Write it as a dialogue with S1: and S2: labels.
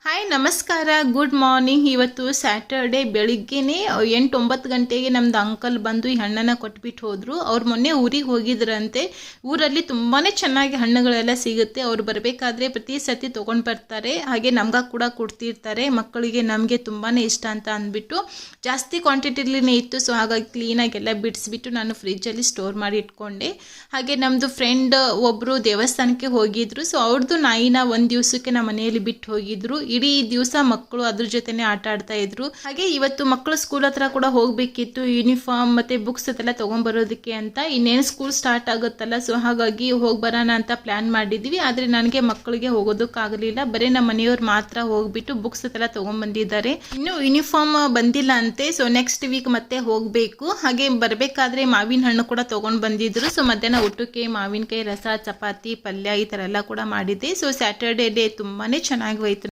S1: Hi ನಮಸ್ಕಾರ, good morning. ಇವತ್ತು Saturday ಬೆಳಿಗ್ಗೆನೇ 8-9 ಗಂಟೆಗೆ ನಮ್ದು ಅಂಕಲ್ ಬಂದು ಈ ಹಣ್ಣನ್ನು ಕೊಟ್ಬಿಟ್ಟು ಹೋದರು. ಅವ್ರು ಮೊನ್ನೆ ಊರಿಗೆ ಹೋಗಿದ್ರಂತೆ. ಊರಲ್ಲಿ ತುಂಬಾ ಚೆನ್ನಾಗಿ ಹಣ್ಣುಗಳೆಲ್ಲ ಸಿಗುತ್ತೆ. ಅವ್ರು ಬರಬೇಕಾದ್ರೆ ಪ್ರತಿ ಸತಿ ತೊಗೊಂಡು ಬರ್ತಾರೆ. ಹಾಗೆ ನಮ್ಗೆ ಕೂಡ ಕೊಡ್ತಿರ್ತಾರೆ. ಮಕ್ಕಳಿಗೆ ನಮಗೆ ತುಂಬಾ ಇಷ್ಟ ಅಂತ ಅಂದ್ಬಿಟ್ಟು ಜಾಸ್ತಿ ಕ್ವಾಂಟಿಟಿಲಿನೇ ಇತ್ತು. ಸೊ ಹಾಗಾಗಿ ಕ್ಲೀನಾಗಿ ಎಲ್ಲ ಬಿಡಿಸ್ಬಿಟ್ಟು ನಾನು ಫ್ರಿಜ್ಜಲ್ಲಿ ಸ್ಟೋರ್ ಮಾಡಿ ಇಟ್ಕೊಂಡೆ. ಹಾಗೆ ನಮ್ಮದು ಫ್ರೆಂಡ್ ಒಬ್ಬರು ದೇವಸ್ಥಾನಕ್ಕೆ ಹೋಗಿದ್ರು. ಸೊ ಅವ್ರದ್ದು ನಾಯಿನ ಒಂದು ದಿವಸಕ್ಕೆ ನಮ್ಮ ಮನೆಯಲ್ಲಿ ಬಿಟ್ಟು ಹೋಗಿದ್ರು. ಇಡೀ ದಿವಸ ಮಕ್ಕಳು ಅದ್ರ ಜೊತೆನೆ ಆಟ ಆಡ್ತಾ ಇದ್ರು. ಹಾಗೆ ಇವತ್ತು ಮಕ್ಕಳು ಸ್ಕೂಲ್ ಹತ್ರ ಕೂಡ ಹೋಗ್ಬೇಕಿತ್ತು, ಯೂನಿಫಾರ್ಮ್ ಮತ್ತೆ ಬುಕ್ಸ್ ಎಲ್ಲ ತಗೊಂಡ್ಬರೋದಕ್ಕೆ ಅಂತ. ಇನ್ನೇನು ಸ್ಕೂಲ್ ಸ್ಟಾರ್ಟ್ ಆಗುತ್ತಲ್ಲ, ಸೊ ಹಾಗಾಗಿ ಹೋಗಿ ಬರೋಣ ಅಂತ ಪ್ಲಾನ್ ಮಾಡಿದ್ವಿ. ಆದ್ರೆ ನನಗೆ ಮಕ್ಕಳಿಗೆ ಹೋಗೋದಕ್ಕಾಗಲಿಲ್ಲ. ಬರೀ ನಮ್ಮ ಮನೆಯವ್ರು ಮಾತ್ರ ಹೋಗ್ಬಿಟ್ಟು ಬುಕ್ಸ್ ಎಲ್ಲ ತಗೊಂಡ್ಬಂದಿದ್ದಾರೆ. ಇನ್ನು ಯೂನಿಫಾರ್ಮ್ ಬಂದಿಲ್ಲ ಅಂತೆ. ಸೊ ನೆಕ್ಸ್ಟ್ ವೀಕ್ ಮತ್ತೆ ಹೋಗ್ಬೇಕು. ಹಾಗೆ ಬರಬೇಕಾದ್ರೆ ಮಾವಿನ ಹಣ್ಣು ಕೂಡ ತಗೊಂಡ್ ಬಂದಿದ್ರು. ಸೊ ಮಧ್ಯಾಹ್ನ ಊಟಕ್ಕೆ ಮಾವಿನಕಾಯಿ ರಸ, ಚಪಾತಿ, ಪಲ್ಯ ಈ ತರ ಎಲ್ಲ ಕೂಡ ಮಾಡಿದ್ದೆ. ಸೊ ಸ್ಯಾಟರ್ಡೇ ಡೇ ತುಂಬಾನೇ ಚೆನ್ನಾಗಿ ಹೋಯ್ತು.